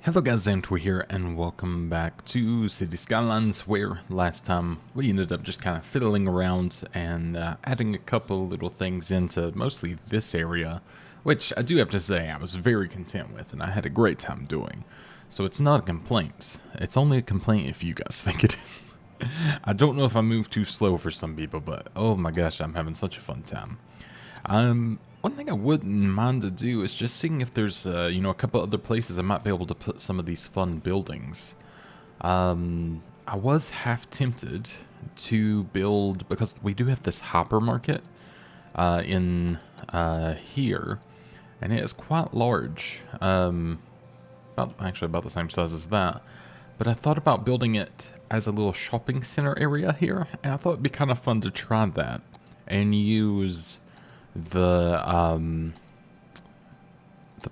Hello guys, Zanitor here, and welcome back to City Skylines, where last time we ended up just kind of fiddling around and adding a couple little things into mostly this area, which I do have to say I was very content with, and I had a great time doing. So it's not a complaint. It's only a complaint if you guys think it is. I don't know if I move too slow for some people, but oh my gosh, I'm having such a fun time. One thing I wouldn't mind to do is just seeing if there's, a couple other places I might be able to put some of these fun buildings. I was half tempted to build, because we do have this hypermarket in here, and it is quite large. Actually about the same size as that. But I thought about building it as a little shopping center area here, and I thought it'd be kind of fun to try that and use the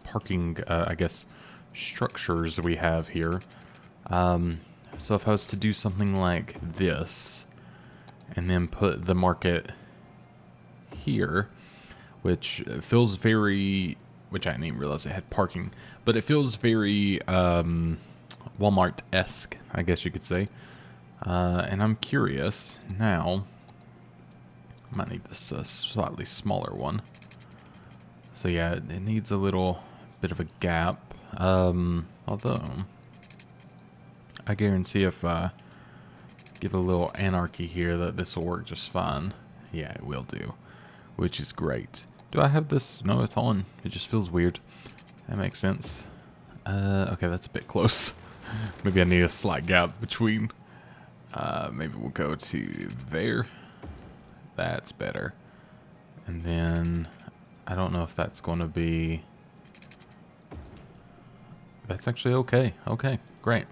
parking, I guess, structures we have here. So if I was to do something like this, and then put the market here, which feels very, which I didn't even realize it had parking, but it feels very Walmart-esque, I guess you could say. And I'm curious now. I might need this slightly smaller one. So yeah, it needs a little bit of a gap. Although, I guarantee if I give a little anarchy here that this will work just fine. Yeah, it will do, which is great. Do I have this? No, it's on. It just feels weird. That makes sense. Okay, that's a bit close. Maybe I need a slight gap between. Maybe we'll go to there. That's better. And then I don't know if that's going to be. That's actually okay. Okay, great.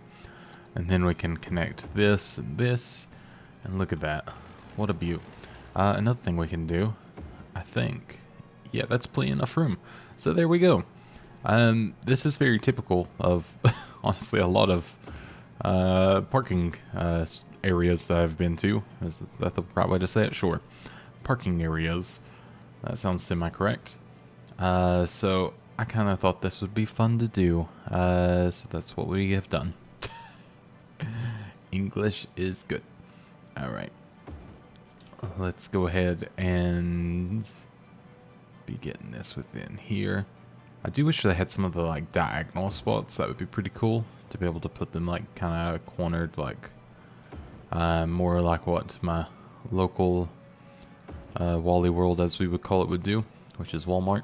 And then we can connect this and this. And look at that. What a beaut. Another thing we can do, I think. Yeah, that's plenty enough room. So there we go. This is very typical of, honestly, a lot of parking areas that I've been to. Is that the right way to say it? Sure. Parking areas. That sounds semi-correct. So I kind of thought this would be fun to do. So that's what we have done. English is good. Alright. Let's go ahead and be getting this within here. I do wish they had some of the like diagonal spots. That would be pretty cool to be able to put them like kind of cornered, like more like what my local Wally World, as we would call it, would do, which is Walmart.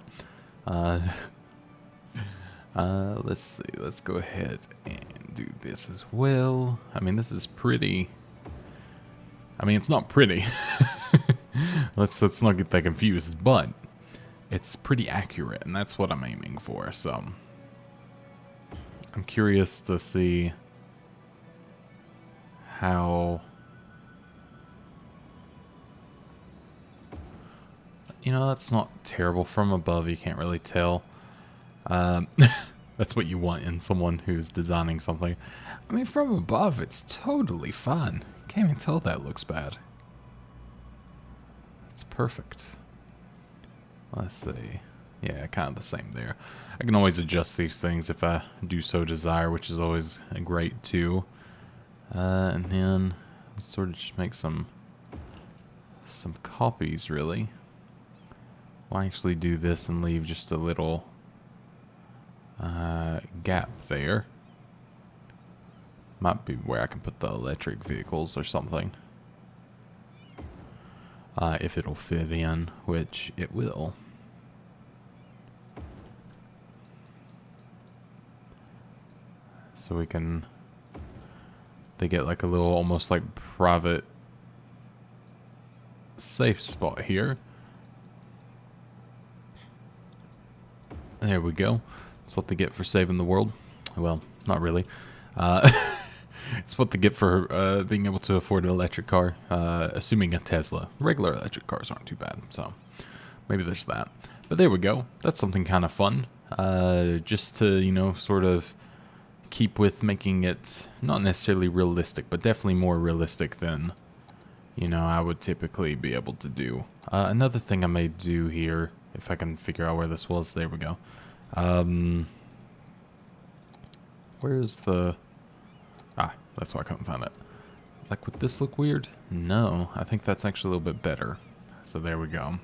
Let's see. Let's go ahead and do this as well. I mean, this is pretty. I mean, it's not pretty. let's not get that confused, but it's pretty accurate, and that's what I'm aiming for. So I'm curious to see how. You know, that's not terrible. From above, you can't really tell. That's what you want in someone who's designing something. I mean, from above, it's totally fine. Can't even tell that looks bad. It's perfect. Let's see. Yeah, kind of the same there. I can always adjust these things if I do so desire, which is always great too. And then sort of just make some copies, really. I'll actually do this and leave just a little gap there. Might be where I can put the electric vehicles or something. If it'll fit in, which it will. So we can. They get like a little almost like private safe spot here. There we go. That's what they get for saving the world. Well, not really. It's what they get for being able to afford an electric car, assuming a Tesla. Regular electric cars aren't too bad, so maybe there's that. But there we go. That's something kind of fun. Just to, you know, sort of keep with making it not necessarily realistic, but definitely more realistic than, you know, I would typically be able to do. Another thing I may do here, if I can figure out where this was, there we go. Where's the... Ah, that's why I couldn't find it. Like, would this look weird? No, I think that's actually a little bit better. So there we go.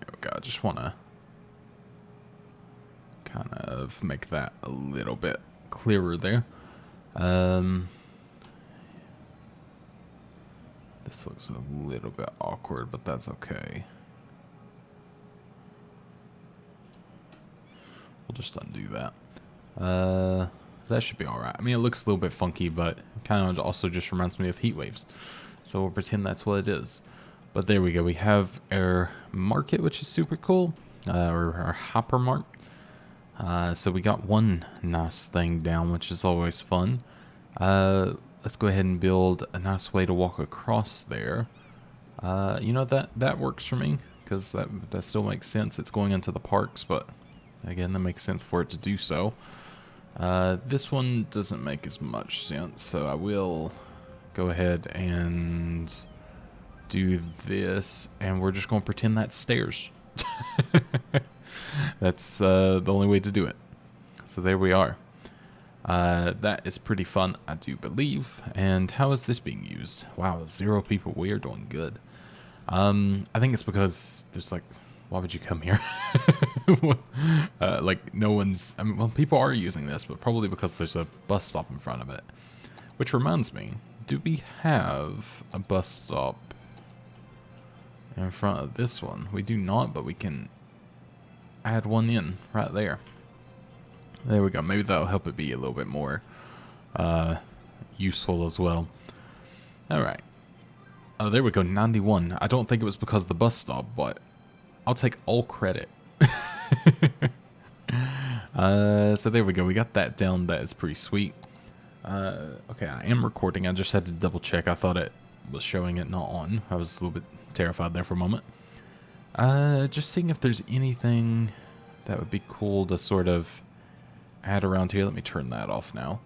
There we go. I just want to kind of make that a little bit clearer there. This looks a little bit awkward, but that's okay. We'll just undo that. That should be alright. I mean, it looks a little bit funky, but it kind of also just reminds me of heat waves. So we'll pretend that's what it is. But there we go. We have our market, which is super cool. Or our hopper mart. So we got one nice thing down, which is always fun. Let's go ahead and build a nice way to walk across there. You know, that works for me, because that still makes sense. It's going into the parks, but again, that makes sense for it to do so. This one doesn't make as much sense, so I will go ahead and do this, and we're just going to pretend that's stairs. That's the only way to do it. So there we are. That is pretty fun, I do believe. And how is this being used? Wow, 0 people. We are doing good. I think it's because there's like, why would you come here? Like no one's, I mean, well, people are using this, but probably because there's a bus stop in front of it. Which reminds me, do we have a bus stop in front of this one? We do not, but we can add one in right there. There we go. Maybe that'll help it be a little bit more useful as well. Alright. Oh, there we go. 91. I don't think it was because of the bus stop, but I'll take all credit. So there we go. We got that down. That is pretty sweet. Okay, I am recording. I just had to double check. I thought it was showing it not on. I was a little bit terrified there for a moment. Just seeing if there's anything that would be cool to sort of add around here. Let me turn that off now.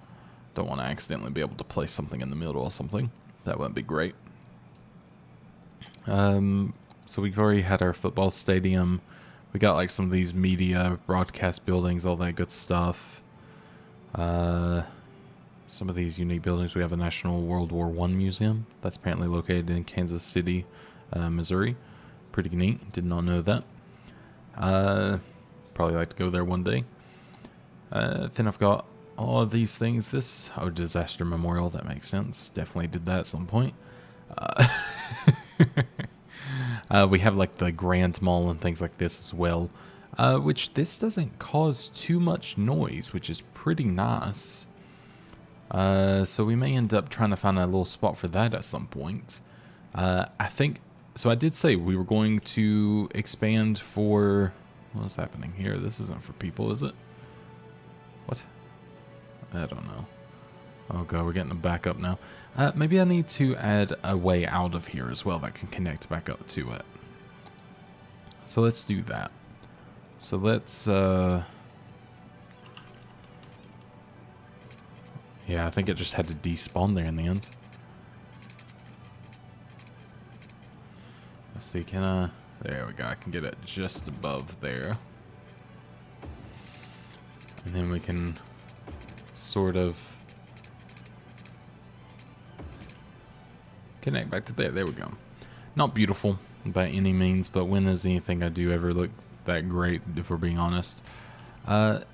Don't want to accidentally be able to place something in the middle or something. That wouldn't be great. So we've already had our football stadium. We got like some of these media, broadcast buildings, all that good stuff. Some of these unique buildings. We have a National World War I museum. That's apparently located in Kansas City, Missouri. Pretty neat. Did not know that. Probably like to go there one day. Then I've got all of these things. This, oh, disaster memorial. That makes sense. Definitely did that at some point. We have like the Grand Mall and things like this as well. Which this doesn't cause too much noise, which is pretty nice. So we may end up trying to find a little spot for that at some point. I think, so I did say we were going to expand for, what's happening here? This isn't for people, is it? What? I don't know. Oh god, we're getting a back up now. Maybe I need to add a way out of here as well that can connect back up to it. So let's do that. So let's, yeah, I think it just had to despawn there in the end. Let's see, can I... There we go, I can get it just above there. And then we can sort of connect back to there. There we go. Not beautiful by any means, but when does anything I do ever look that great, if we're being honest? Okay,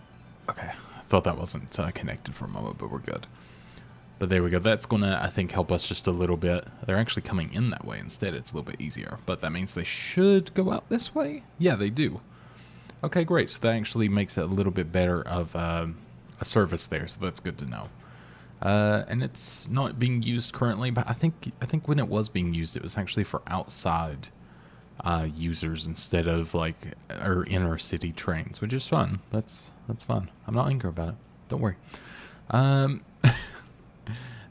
I thought that wasn't connected for a moment, but we're good. But there we go. That's going to, I think, help us just a little bit. They're actually coming in that way instead. It's a little bit easier. But that means they should go out this way? Yeah, they do. Okay, great. So that actually makes it a little bit better of a service there. So that's good to know. And it's not being used currently, but I think when it was being used, it was actually for outside users instead of like our inner city trains, which is fun. That's fun. I'm not angry about it. Don't worry.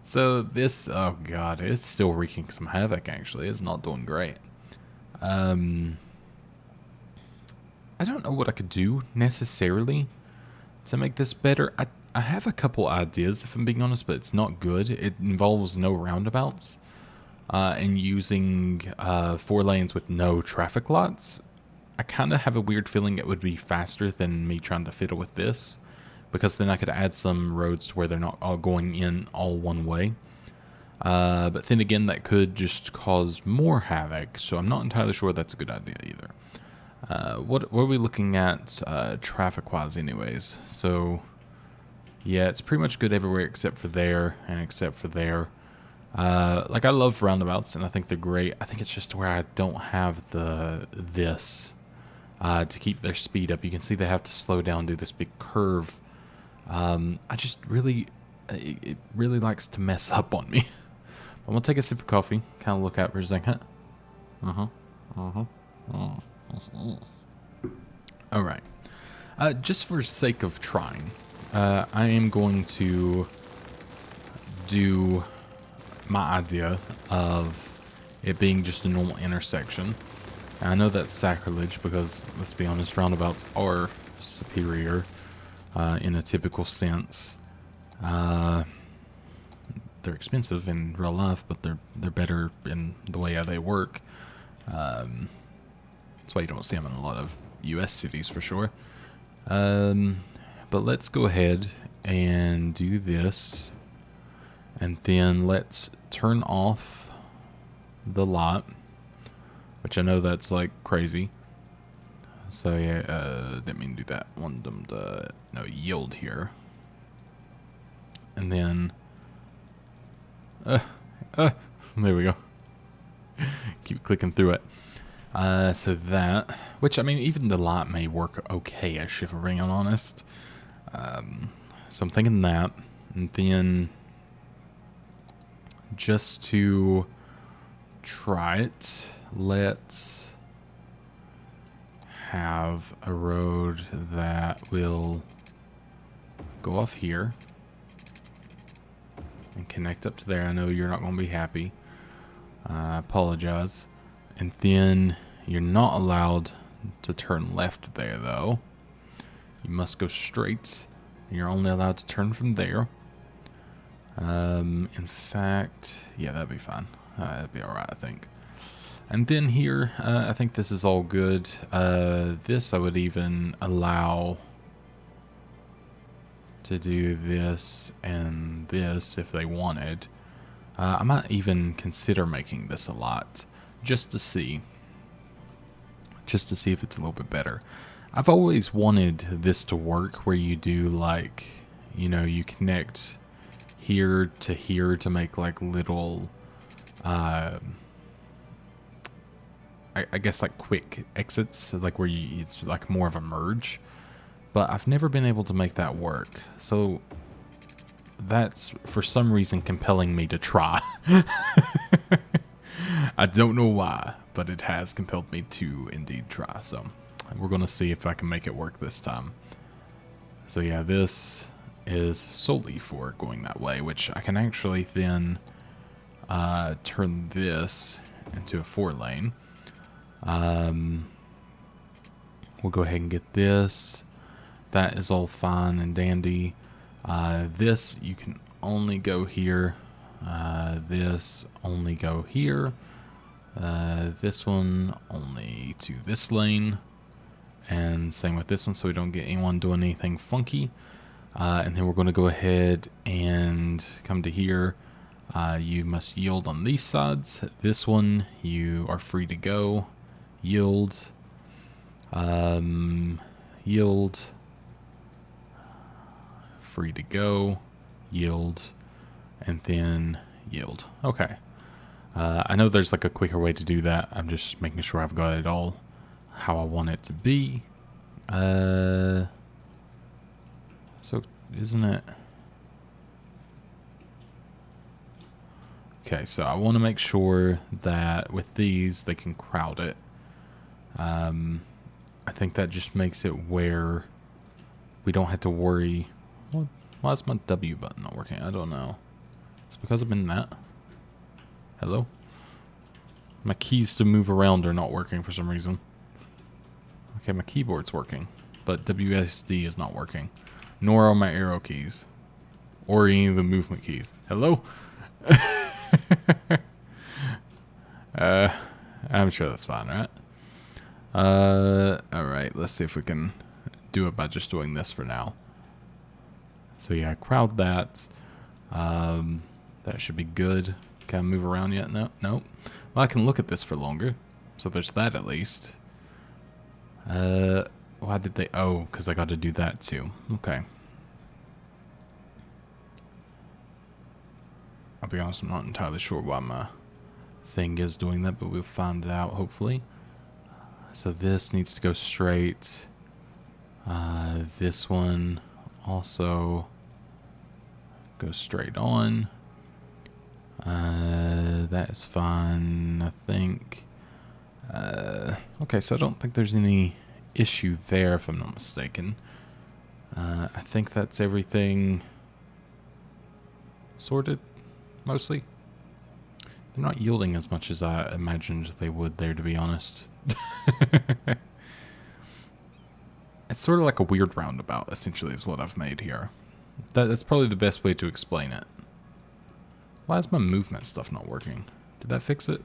So this, oh god, it's still wreaking some havoc. Actually, it's not doing great. I don't know what I could do necessarily to make this better. I have a couple ideas, if I'm being honest, but it's not good. It involves no roundabouts and using 4 lanes with no traffic lights. I kind of have a weird feeling it would be faster than me trying to fiddle with this, because then I could add some roads to where they're not all going in all one way. But then again, that could just cause more havoc, so I'm not entirely sure that's a good idea either. What are we looking at traffic-wise anyways? So, yeah, it's pretty much good everywhere except for there and except for there. Like, I love roundabouts, and I think they're great. I think it's just where I don't have this to keep their speed up. You can see they have to slow down, do this big curve. I just really, it really likes to mess up on me. I'm gonna take a sip of coffee, kind of look out for a second. All right. Just for sake of trying, I am going to do my idea of it being just a normal intersection. And I know that's sacrilege because, let's be honest, roundabouts are superior in a typical sense. They're expensive in real life, but they're better in the way they work. That's why you don't see them in a lot of U.S. cities for sure. But let's go ahead and do this, and then let's turn off the lot, which I know that's like crazy. So yeah, didn't mean to do that. Wanted them to yield here, and then. There we go. Keep clicking through it. So that, which I mean, even the light may work okay-ish if we're being honest. So I'm thinking that, and then just to try it, let's have a road that will go off here and connect up to there. I know you're not going to be happy. I apologize. And then you're not allowed to turn left there, though. You must go straight. And you're only allowed to turn from there. In fact, yeah, that'd be fine. That'd be alright, I think. And then here, I think this is all good. This I would even allow to do this and this if they wanted. I might even consider making this a lot just to see if it's a little bit better. I've always wanted this to work where you do like, you know, you connect here to make like little I guess like quick exits, like where it's like more of a merge. But I've never been able to make that work. So that's for some reason compelling me to try. I don't know why, but it has compelled me to indeed try. So we're going to see if I can make it work this time. So yeah, this is solely for going that way, which I can actually then turn this into a 4-lane. We'll go ahead and get this. That is all fine and dandy. This, you can only go here. This, only go here. This one, only to this lane. And same with this one, so we don't get anyone doing anything funky. And then we're going to go ahead and come to here. You must yield on these sides. This one, you are free to go. Yield. Yield. Free to go, yield, and then yield. Okay. I know there's like a quicker way to do that. I'm just making sure I've got it all how I want it to be. So isn't it? Okay, so I want to make sure that with these, they can crowd it. I think that just makes it where we don't have to worry. Why is my W button not working? I don't know. It's because I'm in that. Hello? My keys to move around are not working for some reason. Okay, my keyboard's working, but WSD is not working. Nor are my arrow keys. Or any of the movement keys. Hello? I'm sure that's fine, right? Alright, let's see if we can do it by just doing this for now. So yeah, crowd that. That should be good. Can I move around yet? No, no. Well, I can look at this for longer. So there's that at least. Why did they... Oh, because I got to do that too. Okay. I'll be honest, I'm not entirely sure why my thing is doing that, but we'll find out, hopefully. So this needs to go straight. This one also goes straight on. That is fine, I think. Okay, so I don't think there's any issue there, if I'm not mistaken. I think that's everything sorted, mostly. They're not yielding as much as I imagined they would there, to be honest. It's sort of like a weird roundabout, essentially, is what I've made here. That's probably the best way to explain it. Why is my movement stuff not working? Did that fix it?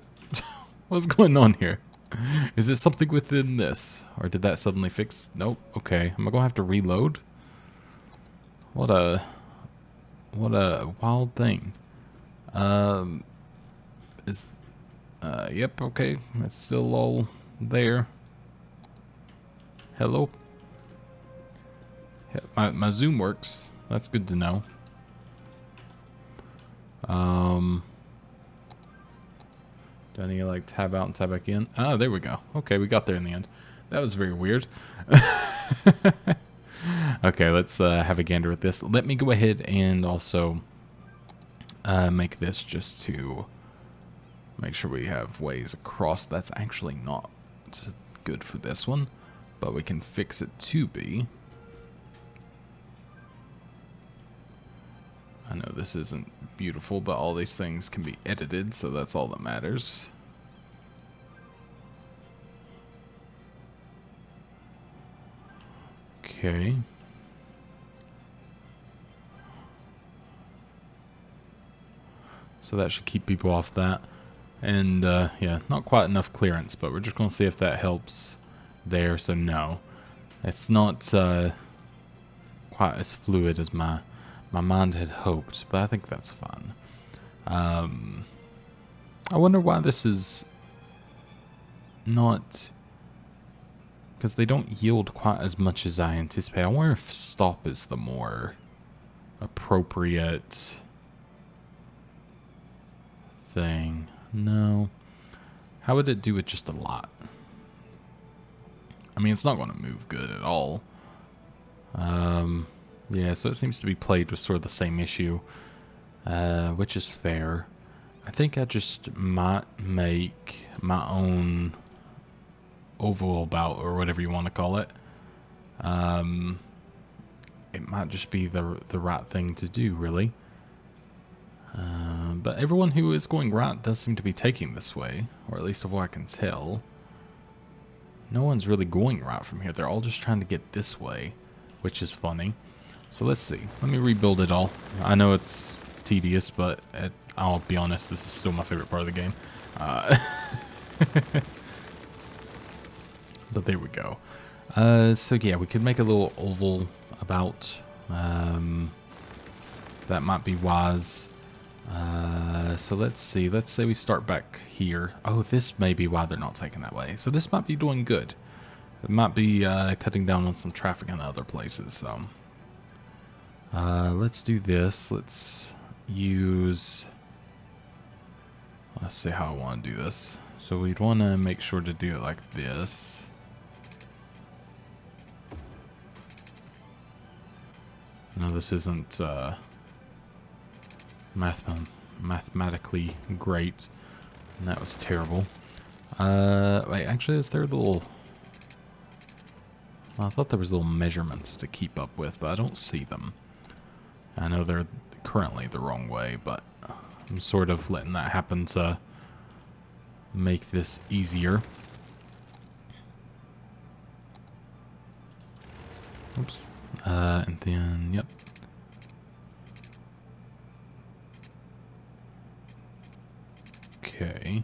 What's going on here? Is it something within this? Or did that suddenly fix? Nope. Okay. Am I going to have to reload? What a wild thing. Yep, okay. It's still all there. Hello? My zoom works. That's good to know. Do I need to like tab out and tab back in? Ah, there we go. Okay, we got there in the end. That was very weird. Okay, let's have a gander at this. Let me go ahead and also make this just to make sure we have ways across. That's actually not good for this one, but we can fix it to be. I know this isn't beautiful, but all these things can be edited, so that's all that matters. Okay. So that should keep people off that. And, yeah, not quite enough clearance, but we're just going to see if that helps there, so no. It's not quite as fluid as my mind had hoped, but I think that's fun. I wonder why this is not... Because they don't yield quite as much as I anticipate. I wonder if stop is the more appropriate thing. No. How would it do with just a lot? I mean, it's not going to move good at all. Yeah, so it seems to be played with sort of the same issue, which is fair. I think I just might make my own oval bout, or whatever you want to call it. It might just be the right thing to do, really. But everyone who is going right does seem to be taking this way, or at least of what I can tell. No one's really going right from here. They're all just trying to get this way, which is funny. So let's see. Let me rebuild it all. I know it's tedious, but I'll be honest, this is still my favorite part of the game. But there we go. So yeah, we could make a little oval about. That might be wise. So let's see. Let's say we start back here. Oh, this may be why they're not taking that way. So this might be doing good. It might be cutting down on some traffic in other places. So let's do this. Let's use... Let's see how I want to do this. So we'd want to make sure to do it like this. No, this isn't mathematically great. And that was terrible. Wait, actually, is there a little... Well, I thought there was little measurements to keep up with, but I don't see them. I know they're currently the wrong way, but I'm sort of letting that happen to make this easier. Oops. And then, yep. Okay.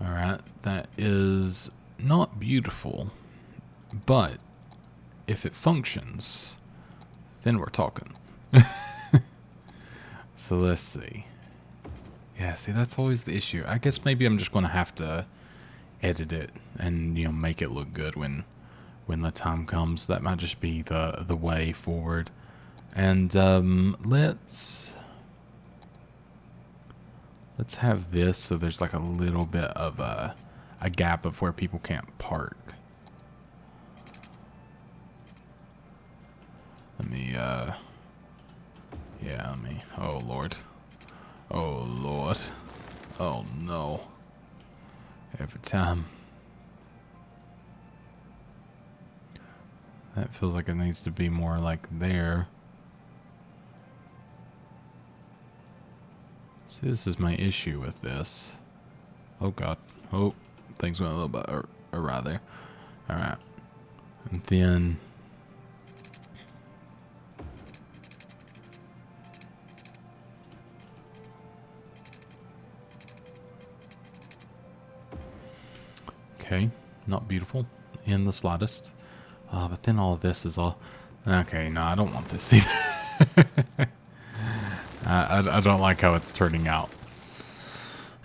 Alright, that is not beautiful, but if it functions, then we're talking. So let's see. Yeah, see, that's always the issue. I guess maybe I'm just going to have to edit it and, you know, make it look good when the time comes. That might just be the way forward. And let's have this so there's like a little bit of a gap of where people can't park. Let me yeah, let me, oh lord. Oh lord. Oh no. Every time. That feels like it needs to be more like there. See, this is my issue with this. Oh god. Oh, things went a little bit awry there. Alright. And then... Okay, not beautiful in the slightest. But then all of this is all... Okay, no, I don't want this either. I don't like how it's turning out.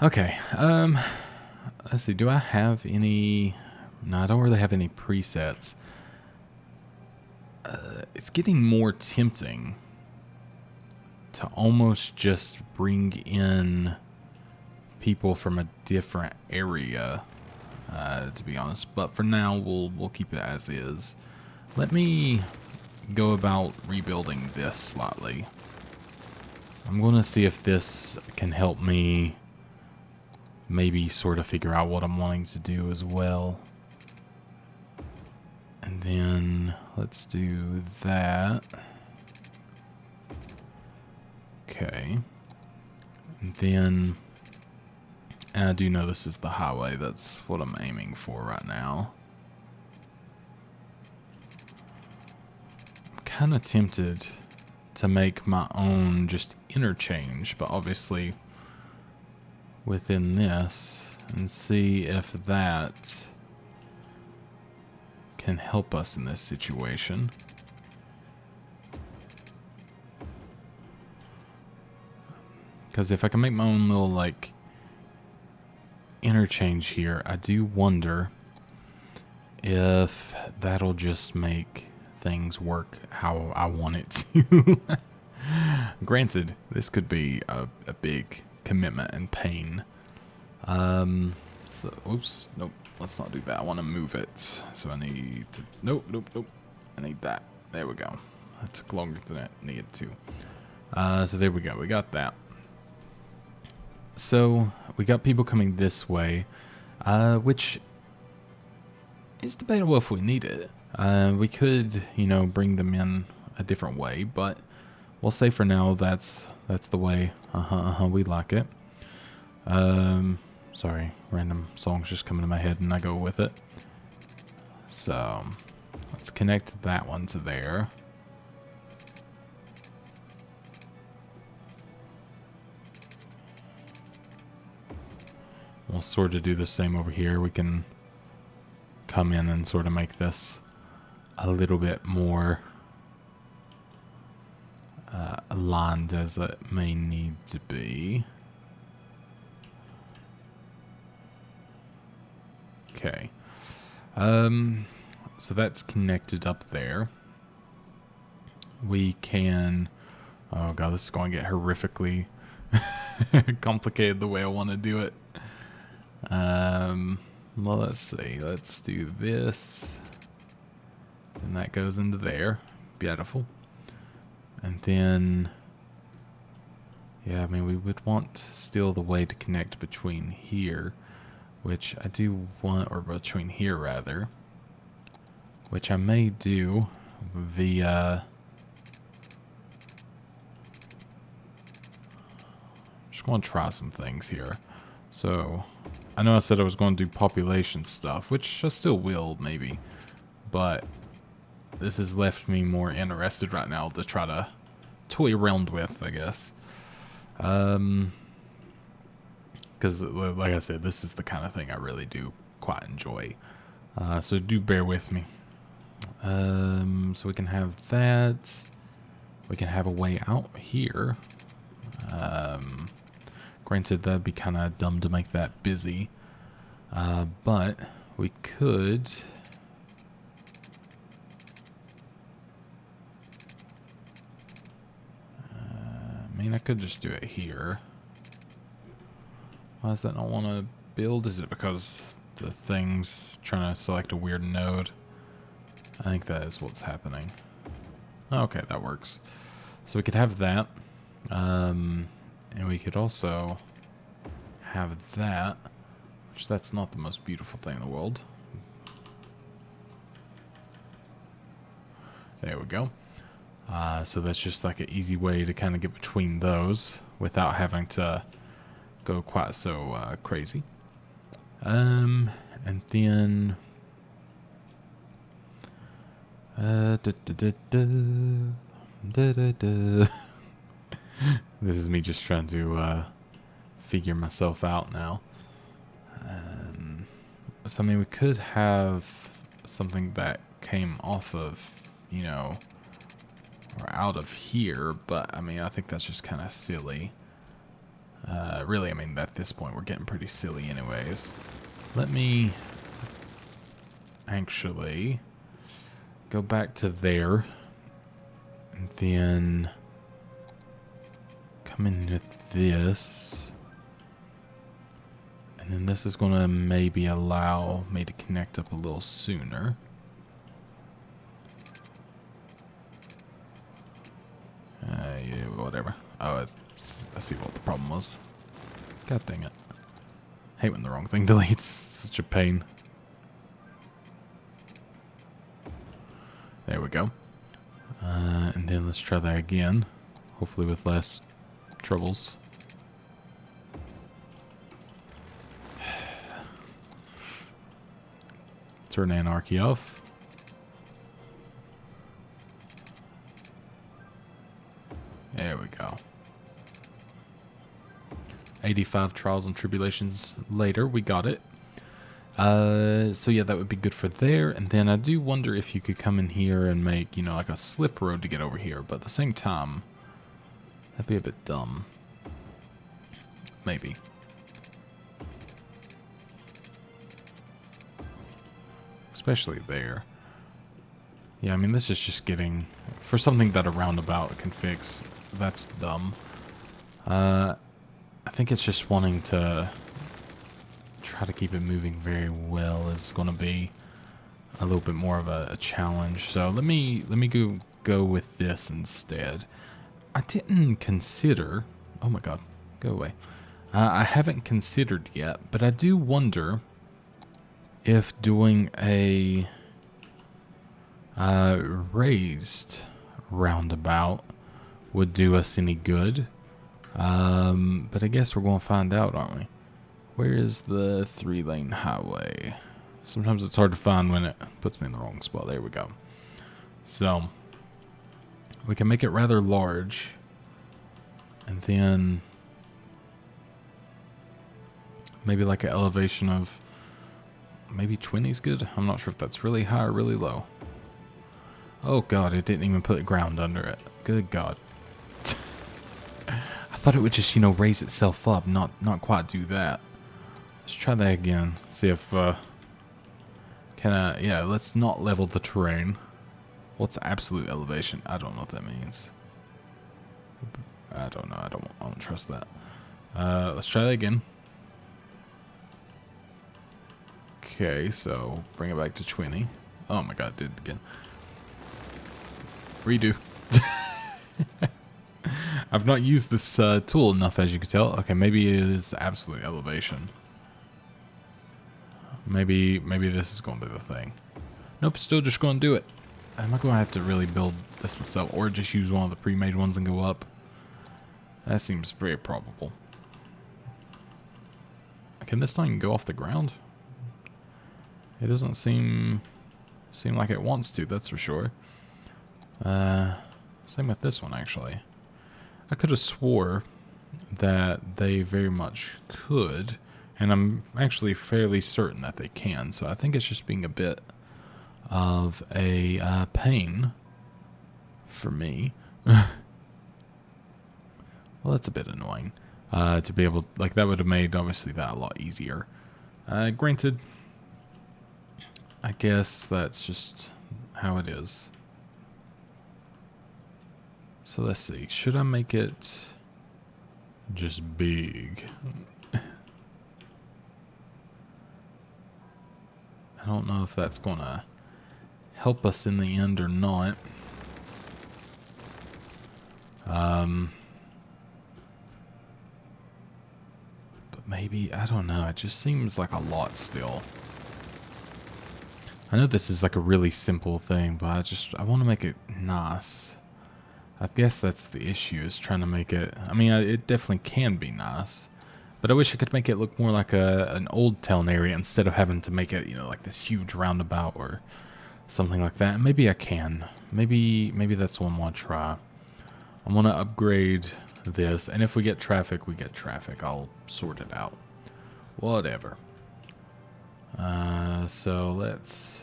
Okay, let's see, do I have any... No, I don't really have any presets. It's getting more tempting to almost just bring in people from a different area, to be honest. But for now, we'll keep it as is. Let me go about rebuilding this slightly. I'm going to see if this can help me maybe sort of figure out what I'm wanting to do as well. And then let's do that. Okay. And then I do know this is the highway. That's what I'm aiming for right now. I'm kind of tempted to make my own just interchange, but obviously within this, and see if that can help us in this situation. Because if I can make my own little like interchange here, I do wonder if that'll just make things work how I want it to. Granted, this could be a big commitment and pain. So, oops, nope, let's not do that. I want to move it. So I need to, nope. I need that. There we go. That took longer than it needed to. So there we go. We got that. So we got people coming this way, which is debatable if we need it. We could, you know, bring them in a different way, but we'll say for now that's the way. We like it. Sorry, random songs just come into my head and I go with it. So let's connect that one to there. We'll sort of do the same over here. We can come in and sort of make this a little bit more aligned as it may need to be. Okay. So that's connected up there. We can... Oh god, this is going to get horrifically complicated the way I want to do it. Well, let's see. Let's do this. And that goes into there. Beautiful. And then... Yeah, I mean, we would want still the way to connect between here, which I do want, or between here rather, which I may do via... Just going to try some things here. So, I know I said I was going to do population stuff, which I still will, maybe. But this has left me more interested right now to try to toy around with, I guess. because like I said, this is the kind of thing I really do quite enjoy. So do bear with me. So we can have that. We can have a way out here. Granted, that'd be kind of dumb to make that busy. But we could... I mean, I could just do it here. Why does that not want to build? Is it because the thing's trying to select a weird node? I think that is what's happening. Okay, that works. So we could have that. And we could also have that, which that's not the most beautiful thing in the world. There we go. So that's just like an easy way to kind of get between those without having to go quite so crazy. And then this is me just trying to figure myself out now. So I mean, we could have something that came off of, you know, or out of here, but I mean, I think that's just kind of silly. Really, I mean, at this point, we're getting pretty silly anyways. Let me actually go back to there, and then come in with this. And then this is going to maybe allow me to connect up a little sooner. Yeah, whatever. Oh, I see what the problem was. God dang it. Hate when the wrong thing deletes. It's such a pain. There we go. And then let's try that again. Hopefully with less troubles. Turn anarchy off. There we go. 85 trials and tribulations later, we got it. So yeah, that would be good for there. And then I do wonder if you could come in here and make, you know, like a slip road to get over here. But at the same time, that'd be a bit dumb. Maybe. Especially there. Yeah, I mean, this is just getting... For something that a roundabout can fix, that's dumb. I think it's just wanting to try to keep it moving very well is going to be a little bit more of a challenge. So let me go with this instead. I didn't consider... Oh my god, go away. I haven't considered yet, but I do wonder if doing a raised roundabout would do us any good. But I guess we're going to find out, aren't we? Where is the 3-lane highway? Sometimes it's hard to find when it puts me in the wrong spot. There we go. So we can make it rather large, and then maybe like an elevation of maybe 20 is good. I'm not sure if that's really high or really low. Oh god, it didn't even put ground under it. Good god. I thought it would just, you know, raise itself up, not quite do that. Let's try that again. See if yeah, let's not level the terrain. What's absolute elevation? I don't know what that means. I don't know. I don't trust that. Let's try that again. Okay, so bring it back to 20. Oh my god, did it again. Redo. I've not used this tool enough, as you can tell. Okay, maybe it is absolute elevation. Maybe this is going to be the thing. Nope, still just going to do it. Am I going to have to really build this myself, or just use one of the pre-made ones and go up? That seems very probable. Can this thing go off the ground? It doesn't seem like it wants to, that's for sure. Same with this one, actually. I could have swore that they very much could, and I'm actually fairly certain that they can. So I think it's just being a bit of a pain for me. Well, that's a bit annoying. To be able, like, that would have made, obviously, that a lot easier. Granted, I guess that's just how it is. So let's see. Should I make it just big? I don't know if that's going to help us in the end or not. But maybe, I don't know. It just seems like a lot still. I know this is like a really simple thing, but I want to make it nice. I guess that's the issue, is trying to make it, I mean, it definitely can be nice, but I wish I could make it look more like an old town area instead of having to make it, you know, like this huge roundabout or something like that. Maybe I can. Maybe that's what I want to try. I want to upgrade this, and if we get traffic, we get traffic. I'll sort it out. Whatever. So let's...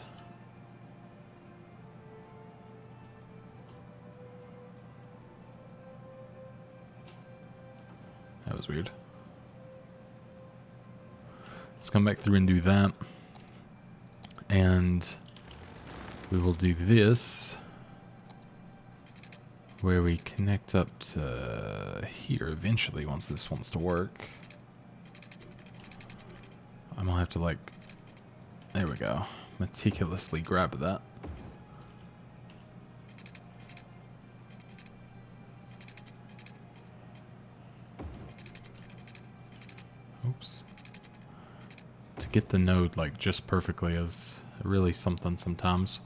That was weird. Let's come back through and do that. And we will do this, where we connect up to here eventually once this wants to work. I'm gonna have to, like, there we go, meticulously grab that. Oops. To get the node, like, just perfectly is really something sometimes.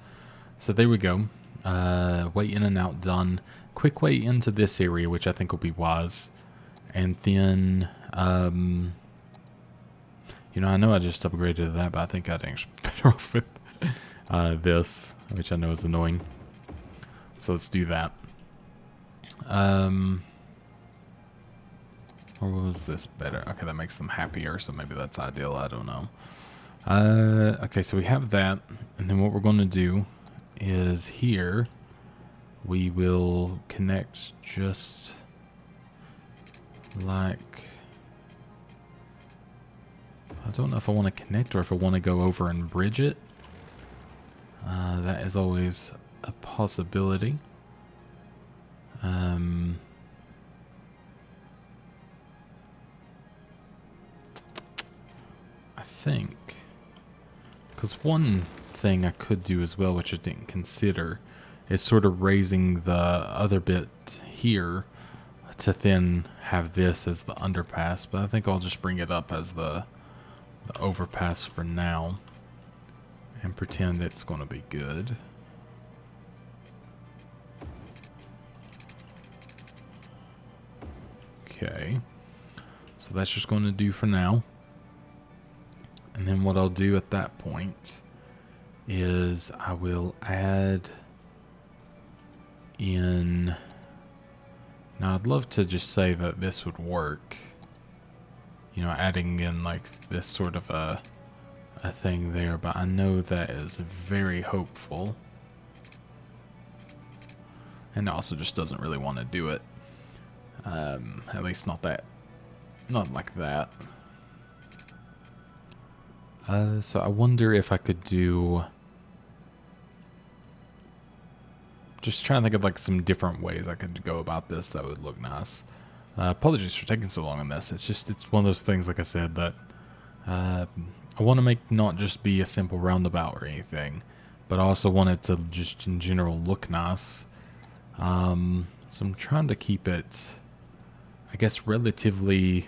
So there we go. Way in and out done. Quick way into this area, which I think will be wise. And then, you know, I know I just upgraded that, but I think I'd actually be better off with this, which I know is annoying. So let's do that. Or was this better? Okay, that makes them happier, so maybe that's ideal. I don't know. Okay, so we have that, and then what we're going to do is here we will connect just like, I don't know if I want to connect or if I want to go over and bridge it. That is always a possibility. I think, because one thing I could do as well, which I didn't consider, is sort of raising the other bit here to then have this as the underpass, but I think I'll just bring it up as the overpass for now and pretend it's going to be good. Okay, so that's just going to do for now. And then what I'll do at that point is I will add in... Now I'd love to just say that this would work. You know, adding in like this sort of a thing there, but I know that is very hopeful. And it also just doesn't really want to do it. At least not like that. So I wonder if I could do... Just trying to think of like some different ways I could go about this that would look nice. Apologies for taking so long on this. It's one of those things, like I said, that I want to make not just be a simple roundabout or anything, but I also want it to just in general look nice. So I'm trying to keep it, I guess, relatively...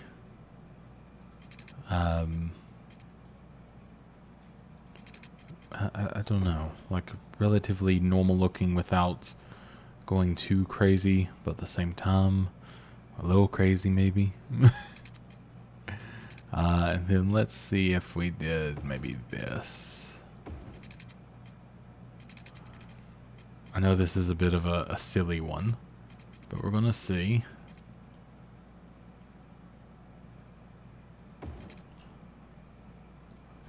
I don't know, like relatively normal looking without going too crazy, but at the same time, a little crazy maybe. And then let's see if we did maybe this. I know this is a bit of a silly one, but we're gonna see.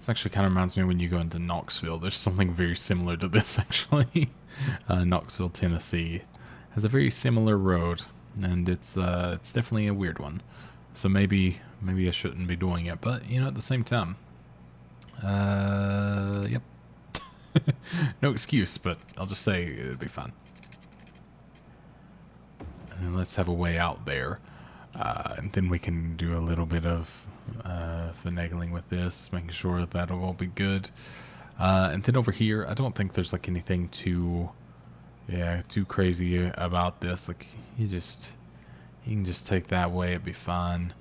This actually kind of reminds me when you go into Knoxville. There's something very similar to this, actually. Knoxville, Tennessee has a very similar road, and it's definitely a weird one. So maybe I shouldn't be doing it, but you know, at the same time, yep. No excuse, but I'll just say it'll be fine. And then let's have a way out there, and then we can do a little bit of finagling with this, making sure that'll all be good. And then over here, I don't think there's like anything too crazy about this. Like you can just take that way, it'd be fine.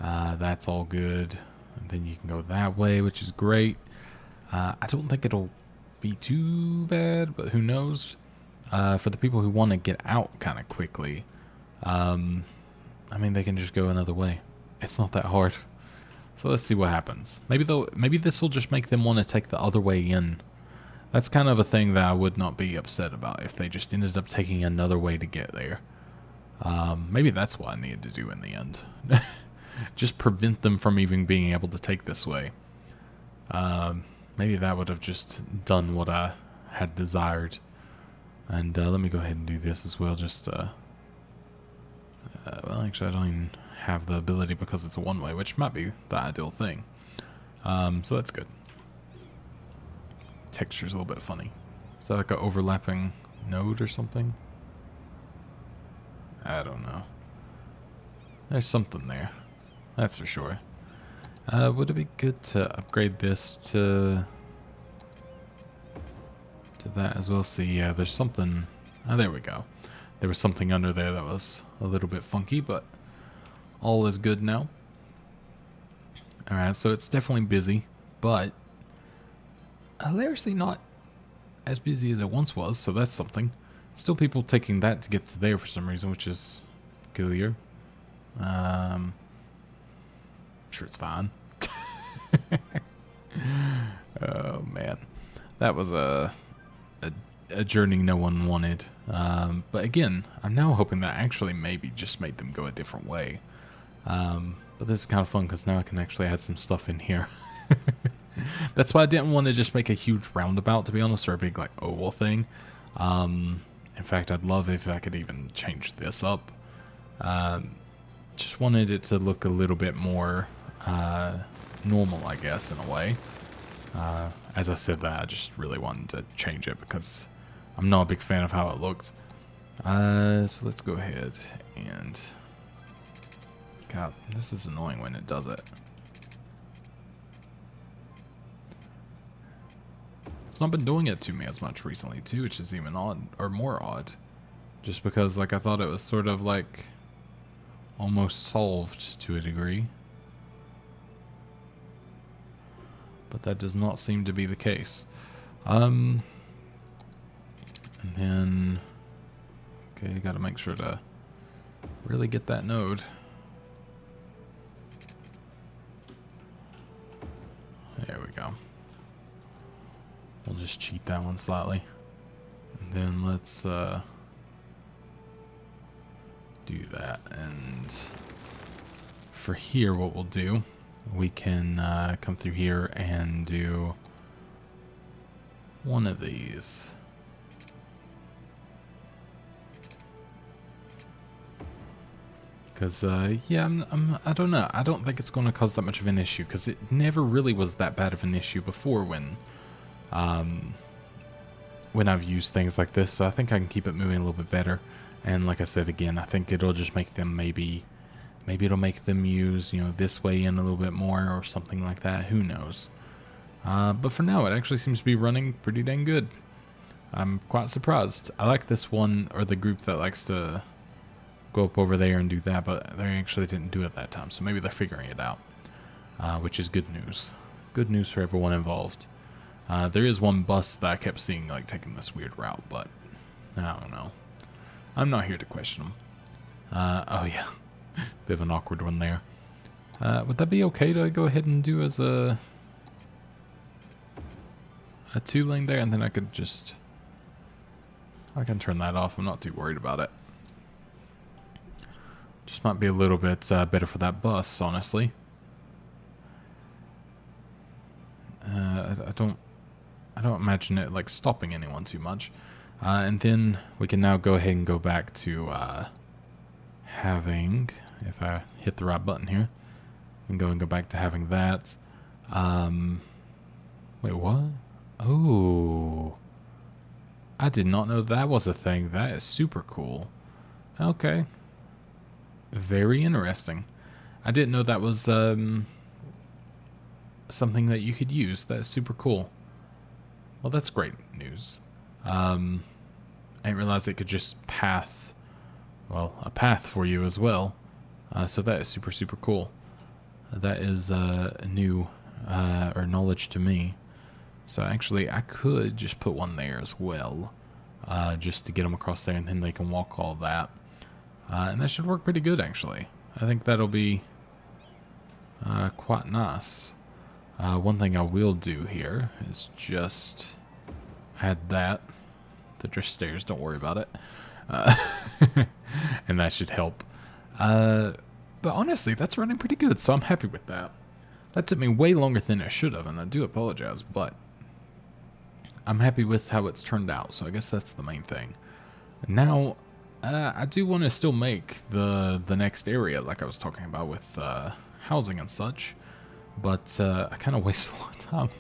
That's all good. And then you can go that way, which is great. I don't think it'll be too bad, but who knows? For the people who want to get out kind of quickly, I mean, they can just go another way. It's not that hard. So let's see what happens. Maybe this will just make them want to take the other way in. That's kind of a thing that I would not be upset about if they just ended up taking another way to get there. Maybe that's what I needed to do in the end. Just prevent them from even being able to take this way. Maybe that would have just done what I had desired. And let me go ahead and do this as well. Just, well, actually, I don't even have the ability because it's a one-way, which might be the ideal thing. So that's good. Texture's a little bit funny. Is that like an overlapping node or something? I don't know. There's something there. That's for sure. Would it be good to upgrade this to that as well? See, yeah, there's something. Oh, there we go. There was something under there that was a little bit funky, but all is good now. Alright, so it's definitely busy, but hilariously not as busy as it once was, so that's something. Still people taking that to get to there for some reason, which is peculiar. I'm sure it's fine. Oh man, that was a journey no one wanted. But again, I'm now hoping that actually maybe just made them go a different way. But this is kind of fun because now I can actually add some stuff in here. That's why I didn't want to just make a huge roundabout, to be honest, or a big like oval thing. In fact, I'd love if I could even change this up. Just wanted it to look a little bit more normal, I guess, in a way. As I said that, I just really wanted to change it because I'm not a big fan of how it looked. So let's go ahead and... God, this is annoying when it does it. It's not been doing it to me as much recently too, which is even odd, or more odd. Just because, like, I thought it was sort of like almost solved to a degree. But that does not seem to be the case. And then, okay, you gotta make sure to really get that node. There we go. We'll just cheat that one slightly. And then let's do that. And for here, what we'll do, we can come through here and do one of these. Because, yeah, I don't know. I don't think it's going to cause that much of an issue, because it never really was that bad of an issue before when I've used things like this. So I think I can keep it moving a little bit better. And like I said, again, I think it'll just make them maybe it'll make them use, you know, this way in a little bit more or something like that. Who knows? But for now, it actually seems to be running pretty dang good. I'm quite surprised. I like this one, or the group that likes to go up over there and do that, but they actually didn't do it that time, so maybe they're figuring it out, which is good news. Good news for everyone involved. There is one bus that I kept seeing like taking this weird route, but I don't know. I'm not here to question them. Oh yeah, bit of an awkward one there. Would that be okay to go ahead and do as a 2-lane there, and then I can turn that off. I'm not too worried about it. Just might be a little bit better for that bus, honestly. I don't imagine it like stopping anyone too much. And then we can now go ahead and go back to having, if I hit the right button here, and go back to having that. Wait, what? Oh, I did not know that was a thing. That is super cool. Okay, very interesting. I didn't know that was something that you could use. That's super cool. Well, that's great news. I didn't realize it could just path, well, a path for you as well. So that is super, super cool. That is new or knowledge to me. So actually, I could just put one there as well, just to get them across there, and then they can walk all that. And that should work pretty good, actually. I think that'll be quite nice. One thing I will do here is just add that. They're just stairs, don't worry about it. And that should help. But honestly, that's running pretty good, so I'm happy with that. That took me way longer than it should have, and I do apologize, but I'm happy with how it's turned out, so I guess that's the main thing. Now, I do want to still make the next area, like I was talking about with housing and such, but I kind of wasted a lot of time,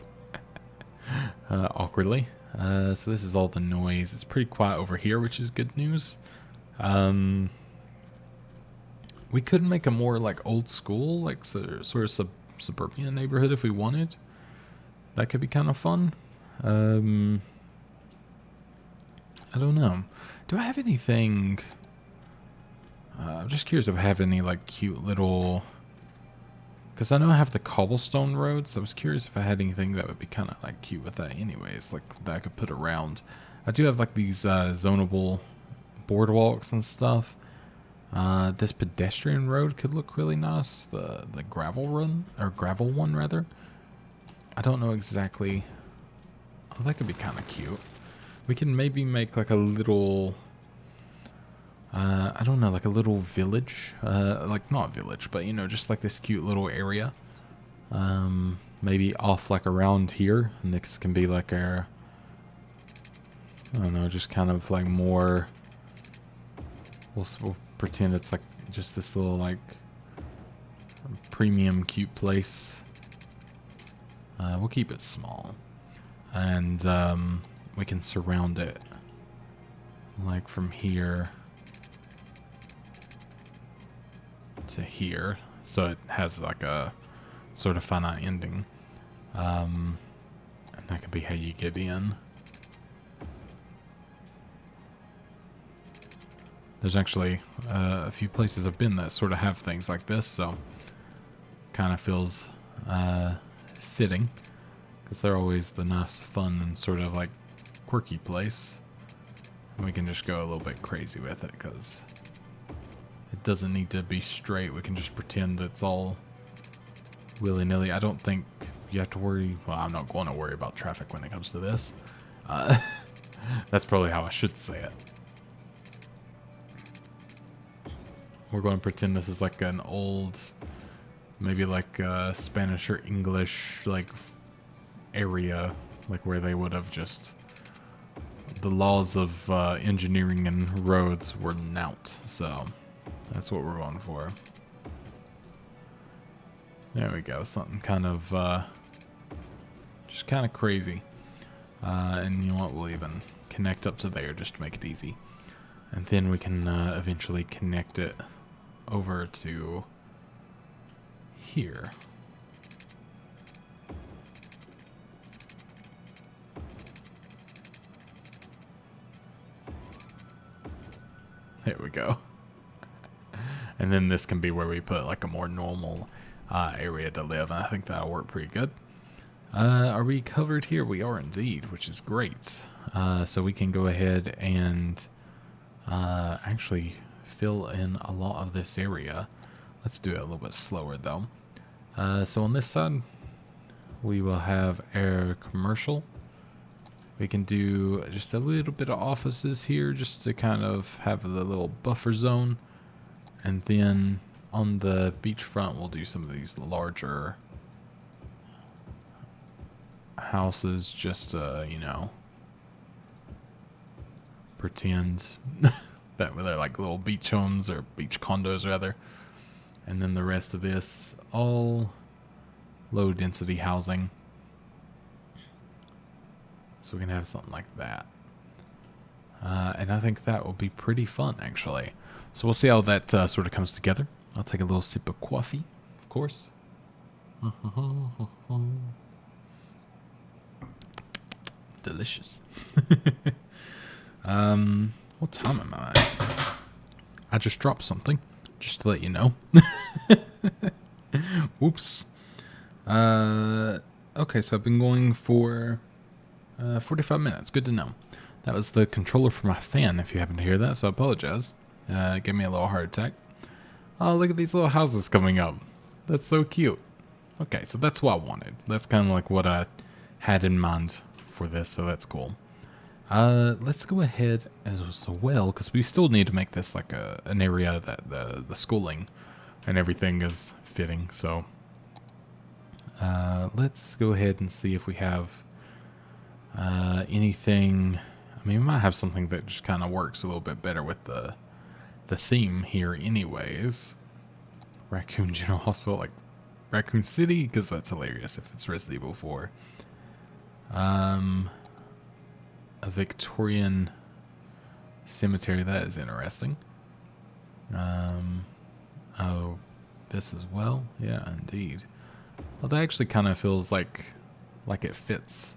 awkwardly. So this is all the noise. It's pretty quiet over here, which is good news. We could make a more like old school, like sort of suburban neighborhood if we wanted. That could be kind of fun. I don't know. Do I have anything? I'm just curious if I have any like cute little. Because I know I have the cobblestone road, so I was curious if I had anything that would be kind of like cute with that anyways, like that I could put around. I do have like these zonable boardwalks and stuff. This pedestrian road could look really nice. The gravel run, or gravel one rather. I don't know exactly. Oh, that could be kind of cute. We can maybe make like a little, I don't know, like a little village. Like not village, but you know, just like this cute little area. Maybe off like around here. And this can be like our, I don't know, just kind of like more, we'll pretend it's like just this little like premium cute place. We'll keep it small. And we can surround it like from here to here, so it has like a sort of finite ending. And that could be how you get in. There's actually a few places I've been that sort of have things like this, so kind of feels fitting, because they're always the nice, fun, and sort of like quirky place. And we can just go a little bit crazy with it, because it doesn't need to be straight. We can just pretend it's all willy-nilly. I don't think you have to worry. Well, I'm not going to worry about traffic when it comes to this. That's probably how I should say it. We're going to pretend this is like an old, maybe like Spanish or English like area, like where they would have just, the laws of engineering and roads were knout. So that's what we're going for. There we go. Something kind of just kind of crazy. And you know what? We'll even connect up to there just to make it easy. And then we can eventually connect it over to here. There we go. And then this can be where we put like a more normal area to live, and I think that'll work pretty good. Are we covered here? We are indeed, which is great. So we can go ahead and actually fill in a lot of this area. Let's do it a little bit slower though. So on this side, we will have our commercial. We can do just a little bit of offices here just to kind of have the little buffer zone. And then on the beachfront, we'll do some of these larger houses just you know, pretend that they're like little beach homes or beach condos rather. And then the rest of this, all low density housing. So we can have something like that. And I think that will be pretty fun, actually. So we'll see how that sort of comes together. I'll take a little sip of coffee, of course. Delicious. What time am I at? I just dropped something, just to let you know. Whoops. Okay, so I've been going for 45 minutes. Good to know. That was the controller for my fan, if you happen to hear that, so I apologize. It gave me a little heart attack. Oh, look at these little houses coming up. That's so cute. Okay, so that's what I wanted. That's kind of like what I had in mind for this, so that's cool. Let's go ahead as well, because we still need to make this like an area that the schooling and everything is fitting, so let's go ahead and see if we have anything. I mean, we might have something that just kind of works a little bit better with the theme here anyways. Raccoon General Hospital, like Raccoon City, because that's hilarious if it's Resident Evil 4. A Victorian cemetery, that is interesting. Oh, this as well? Yeah, indeed. Well, that actually kind of feels like it fits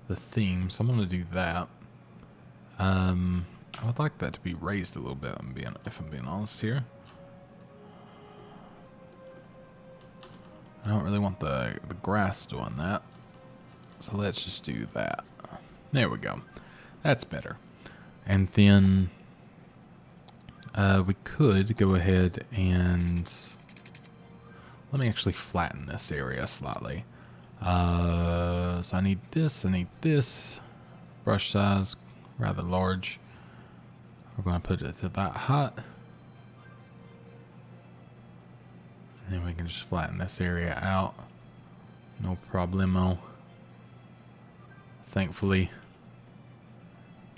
the theme, so I'm going to do that. I would like that to be raised a little bit, if I'm being honest here. I don't really want the grass doing that. So let's just do that. There we go. That's better. And then we could go ahead and let me actually flatten this area slightly. So I need this. Brush size, rather large. We're going to put it to that height. And then we can just flatten this area out. No problemo. Thankfully,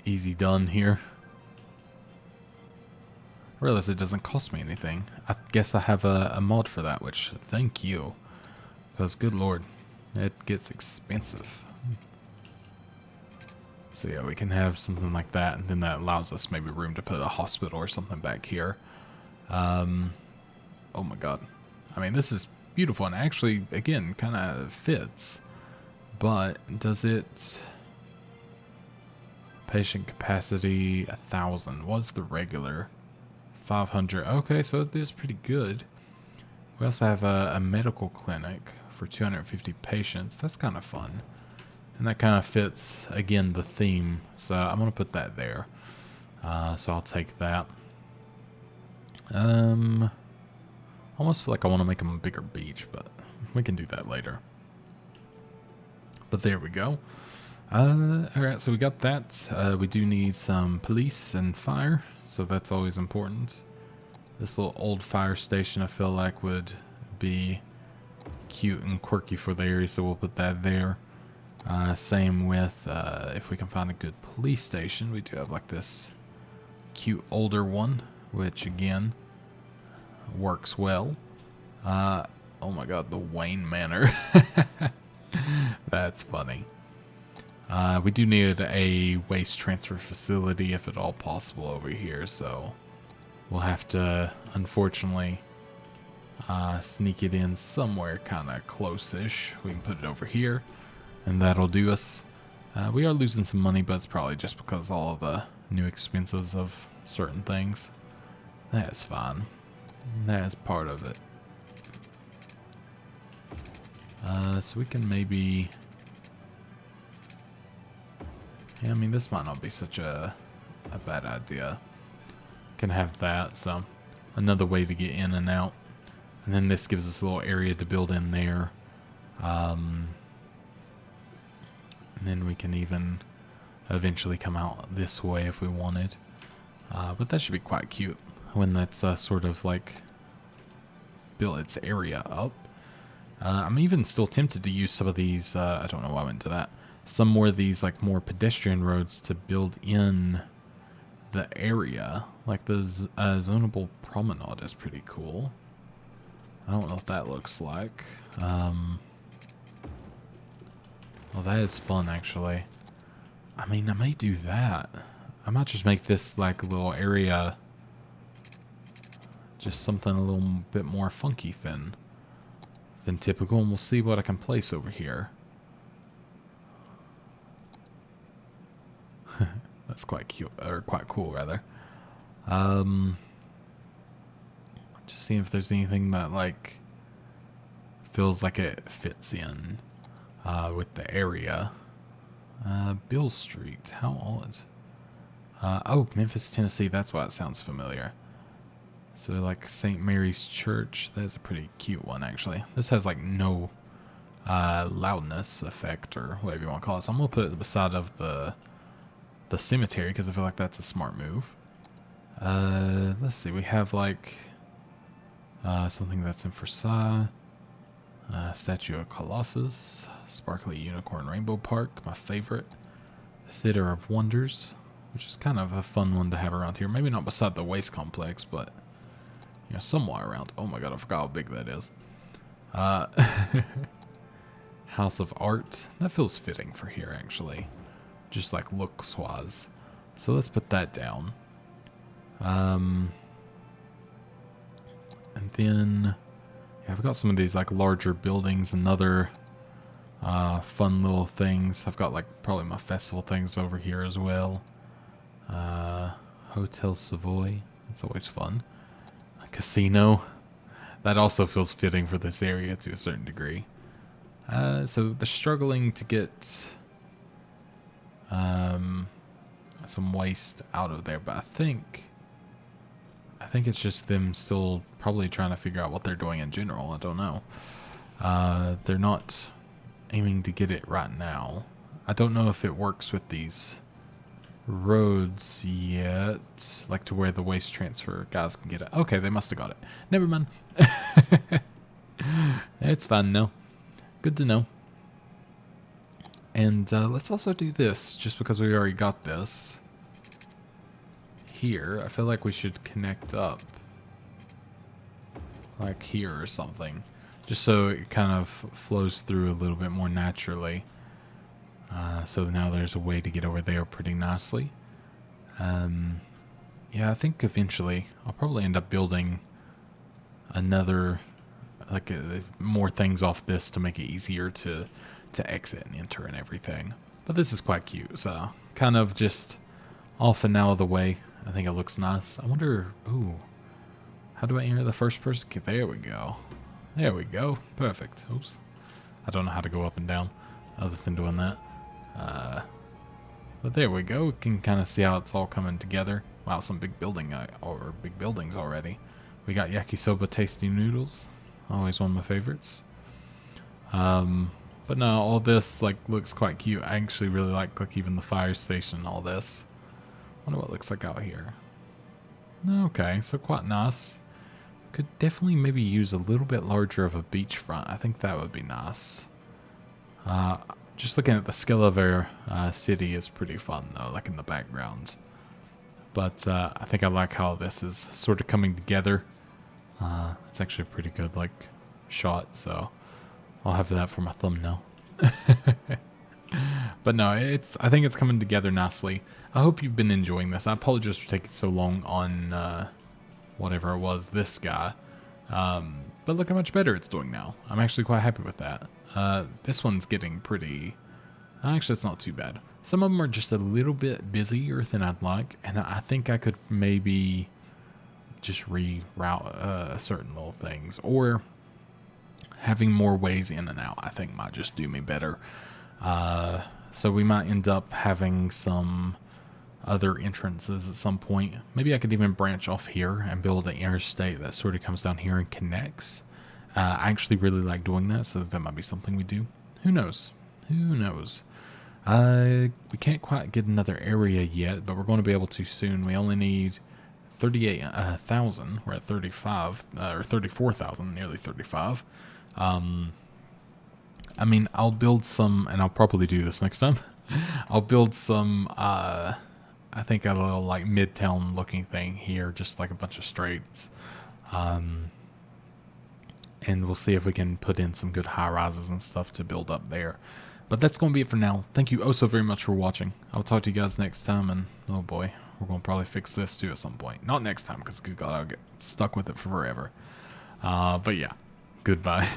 easy done here. I realize it doesn't cost me anything. I guess I have a mod for that, which thank you. Because good lord, it gets expensive. So yeah, we can have something like that, and then that allows us maybe room to put a hospital or something back here. Oh my god. I mean, this is beautiful, and actually, again, kind of fits. But does it... Patient capacity 1,000. What's the regular? 500. Okay, so it is pretty good. We also have a medical clinic for 250 patients. That's kind of fun. And that kind of fits, again, the theme. So I'm going to put that there. So I'll take that. Almost feel like I want to make them a bigger beach, but we can do that later. But there we go. Alright, so we got that. We do need some police and fire, so that's always important. This little old fire station I feel like would be cute and quirky for the area, so we'll put that there. Same with if we can find a good police station. We do have like this cute older one, which again works well. Oh my god, the Wayne Manor. That's funny. We do need a waste transfer facility if at all possible over here, so we'll have to, unfortunately, sneak it in somewhere kind of close-ish. We can put it over here, and that'll do us. We are losing some money, but it's probably just because all of the new expenses of certain things. That is fine. That is part of it. So we can maybe... Yeah, I mean, this might not be such a bad idea. Can have that, so another way to get in and out. And then this gives us a little area to build in there. And then we can even eventually come out this way if we wanted. But that should be quite cute when that's sort of like built its area up. I'm even still tempted to use some of these, I don't know why I went to that, some more of these like more pedestrian roads to build in the area. Like the zonable promenade is pretty cool. I don't know what that looks like. Well, that is fun, actually. I mean, I may do that. I might just make this like a little area just something a little bit more funky than typical, and we'll see what I can place over here. That's quite cute, or quite cool, rather. Just seeing if there's anything that like feels like it fits in with the area. Bill Street, how odd? Oh, Memphis, Tennessee. That's why it sounds familiar. So like St. Mary's Church. That's a pretty cute one, actually. This has like no loudness effect or whatever you want to call it. So I'm gonna put it beside of the cemetery because I feel like that's a smart move. Let's see. We have like something that's in Versailles. Statue of Colossus. Sparkly Unicorn Rainbow Park, my favorite. Theater of Wonders, which is kind of a fun one to have around here. Maybe not beside the Waste Complex, but you know, somewhere around. Oh my god, I forgot how big that is. House of Art. That feels fitting for here, actually. Just like looks-wise. So let's put that down. And then yeah, I've got some of these like larger buildings and other fun little things. I've got like probably my festival things over here as well. Hotel Savoy. That's always fun. A casino. That also feels fitting for this area to a certain degree. So they're struggling to get some waste out of there, but I think it's just them still probably trying to figure out what they're doing in general. I don't know. They're not aiming to get it right now. I don't know if it works with these roads yet, like to where the waste transfer guys can get it. Okay, they must have got it. Never mind. It's fine now. Good to know. And let's also do this, just because we already got this. Here, I feel like we should connect up. Like here or something. Just so it kind of flows through a little bit more naturally. So now there's a way to get over there pretty nicely. Yeah, I think eventually I'll probably end up building another, like more things off this to make it easier to exit and enter and everything. But this is quite cute, so kind of just off and out of the way. I think it looks nice. I wonder, ooh, how do I enter the first person? Okay, there we go. There we go. Perfect. Oops. I don't know how to go up and down other than doing that. But there we go. We can kind of see how it's all coming together. Wow, some big buildings already. We got yakisoba tasty noodles. Always one of my favorites. But no, all this like looks quite cute. I actually really like even the fire station and all this. Wonder what it looks like out here. Okay, so quite nice. Could definitely maybe use a little bit larger of a beachfront. I think that would be nice. Just looking at the scale of our city is pretty fun though, like in the background. But I think I like how this is sort of coming together. It's actually a pretty good like shot, so I'll have that for my thumbnail. But no, I think it's coming together nicely. I hope you've been enjoying this. I apologize for taking so long on whatever it was, this guy. But look how much better it's doing now. I'm actually quite happy with that. This one's getting pretty... Actually, it's not too bad. Some of them are just a little bit busier than I'd like, and I think I could maybe just reroute certain little things, or having more ways in and out I think might just do me better. So we might end up having some other entrances at some point. Maybe I could even branch off here and build an interstate that sort of comes down here and connects. I actually really like doing that, so that might be something we do. Who knows? Who knows? We can't quite get another area yet, but we're going to be able to soon. We only need 38,000. We're at 35, or 34,000, nearly 35. I mean, I'll build some, and I'll probably do this next time. I'll build some, I think a little like midtown looking thing here, just like a bunch of straights. And we'll see if we can put in some good high rises and stuff to build up there. But that's going to be it for now. Thank you oh so very much for watching. I'll talk to you guys next time, and oh boy, we're going to probably fix this too at some point. Not next time, because good God, I'll get stuck with it for forever. But yeah, goodbye.